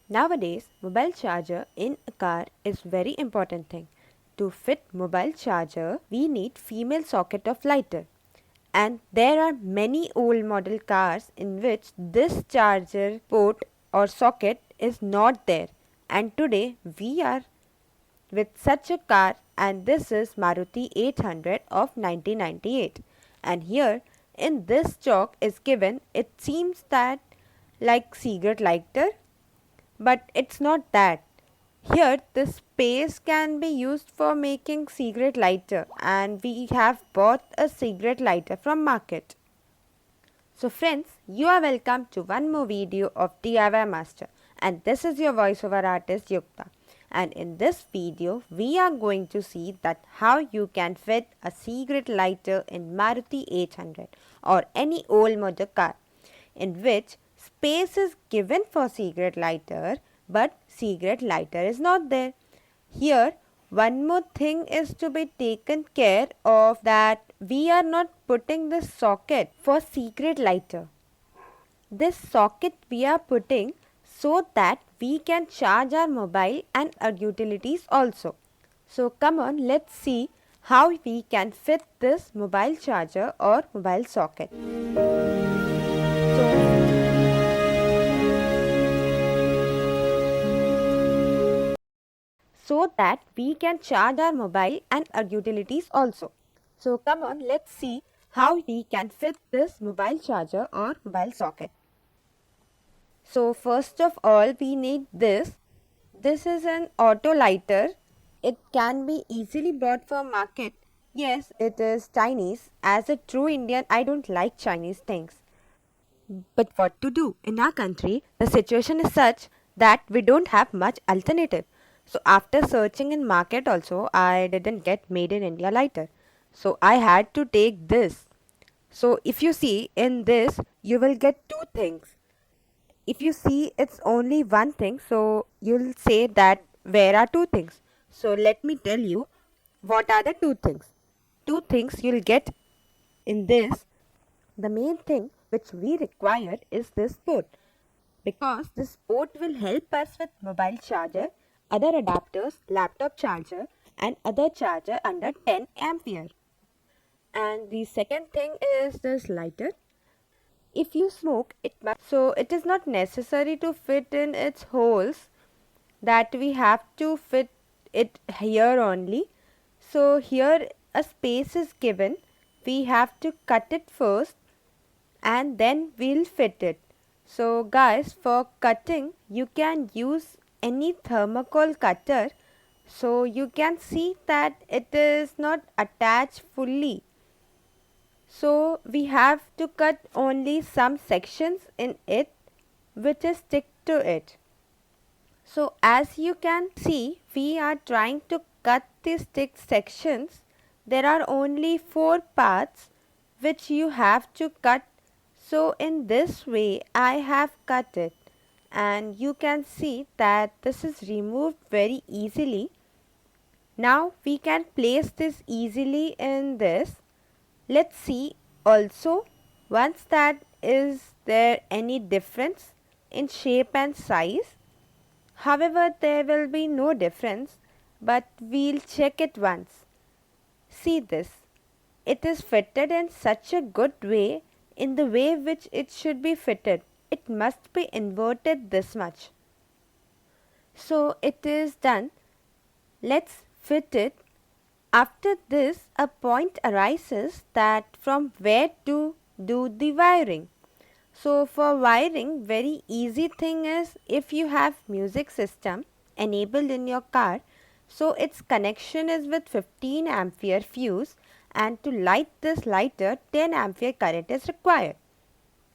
Nowadays, mobile charger in a car is very important thing. To fit mobile charger, we need female socket of lighter. And there are many old model cars in which this charger port or socket is not there. And today we are with such a car, and this is Maruti 800 of 1998. And here in this chalk is given, it seems that like cigarette lighter, but it's not that. Here the space can be used for making cigarette lighter, and we have bought a cigarette lighter from market. So friends, you are welcome to one more video of DIY Master, and this is your voiceover artist Yukta. And in this video, we are going to see that how you can fit a cigarette lighter in Maruti 800 or any old model car, in which space is given for cigarette lighter, but cigarette lighter is not there. Here, one more thing is to be taken care of, that we are not putting this socket for cigarette lighter. This socket we are putting so that we can charge our mobile and our utilities also. So come on, let's see how we can fit this mobile charger or mobile socket. So that we can charge our mobile and our utilities also. So come on, let's see how we can fit this mobile charger or mobile socket. So first of all, we need this. This is an auto lighter. It can be easily bought from market. Yes, it is Chinese. As a true Indian, I don't like Chinese things. But what to do? In our country, the situation is such that we don't have much alternative. So after searching in market also, I didn't get made in India lighter. So I had to take this. So if you see in this, you will get two things. If you see it's only one thing, so you'll say that where are two things. So let me tell you what are the two things. Two things you'll get in this. The main thing which we require is this port, because this port will help us with mobile charger, other adapters, laptop charger and other charger under 10 ampere. And the second thing is this lighter. If you smoke, it is not necessary to fit in its holes, that we have to fit it here only. So here a space is given, we have to cut it first and then we'll fit it. So guys, for cutting you can use any thermocol cutter, so you can see that it is not attached fully. So we have to cut only some sections in it which is stick to it. So as you can see, we are trying to cut the stick sections. There are only 4 parts which you have to cut. So in this way I have cut it, and you can see that this is removed very easily. Now we can place this easily in this. Let's see also once that is there any difference in shape and size. However, there will be no difference, but we'll check it once. See this. It is fitted in such a good way, in the way which it should be fitted. It must be inverted this much. So it is done. Let's fit it. After this, a point arises that from where to do the wiring. So for wiring, very easy thing is, if you have music system enabled in your car, so its connection is with 15 ampere fuse, and to light this lighter 10 ampere current is required.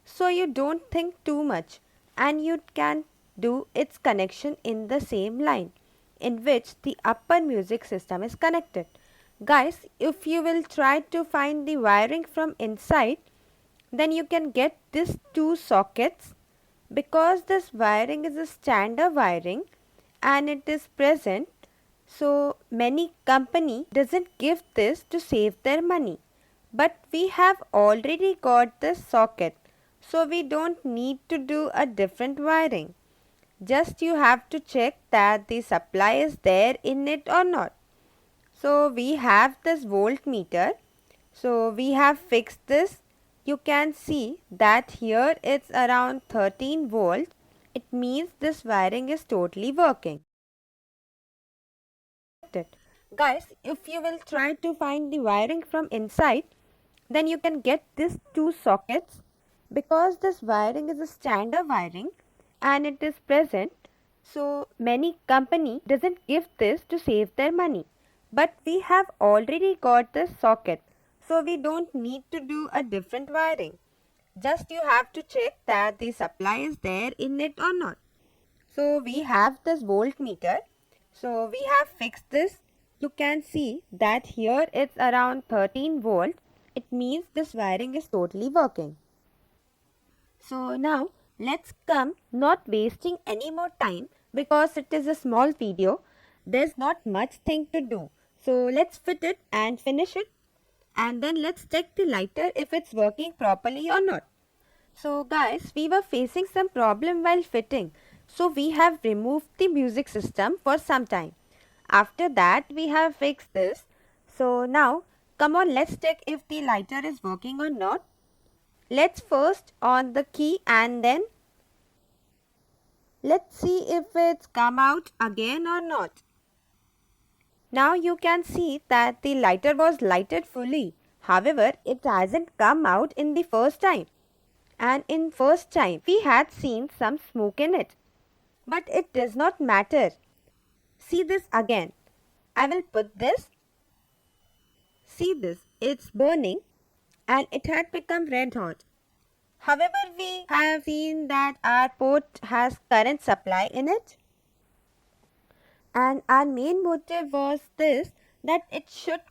So you don't think too much, and you can do its connection in the same line in which the upper music system is connected. Guys, if you will try to find the wiring from inside, then you can get these two sockets, because this wiring is a standard wiring and it is present. So many company doesn't give this to save their money, but we have already got this socket, so we don't need to do a different wiring. just you have to check that the supply is there in it or not. So we have this voltmeter. So we have fixed this. You can see that here it's around 13 volt. It means this wiring is totally working. Guys, if you will try to find the wiring from inside, then you can get these two sockets, because this wiring is a standard wiring and it is present. So many company doesn't give this to save their money, but we have already got this socket, so we don't need to do a different wiring. Just you have to check that the supply is there in it or not. So we have this voltmeter. So we have fixed this. You can see that here it's around 13 volt. It means this wiring is totally working. So now let's come, not wasting any more time, because it is a small video. There's not much thing to do. So let's fit it and finish it, and then let's check the lighter if it's working properly or not. So guys, we were facing some problem while fitting. So we have removed the music system for some time. After that we have fixed this. So now come on, let's check if the lighter is working or not. Let's first on the key and then let's see if it's come out again or not. Now you can see that the lighter was lighted fully. However, it hasn't come out in the first time. And in first time we had seen some smoke in it. But it does not matter. See this again. I will put this. See this, it's burning and it had become red hot. However, we have seen that our port has current supply in it. And our main motive was this, that it should.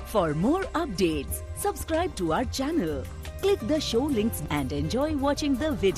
For more updates, subscribe to our channel, click the show links and enjoy watching the video.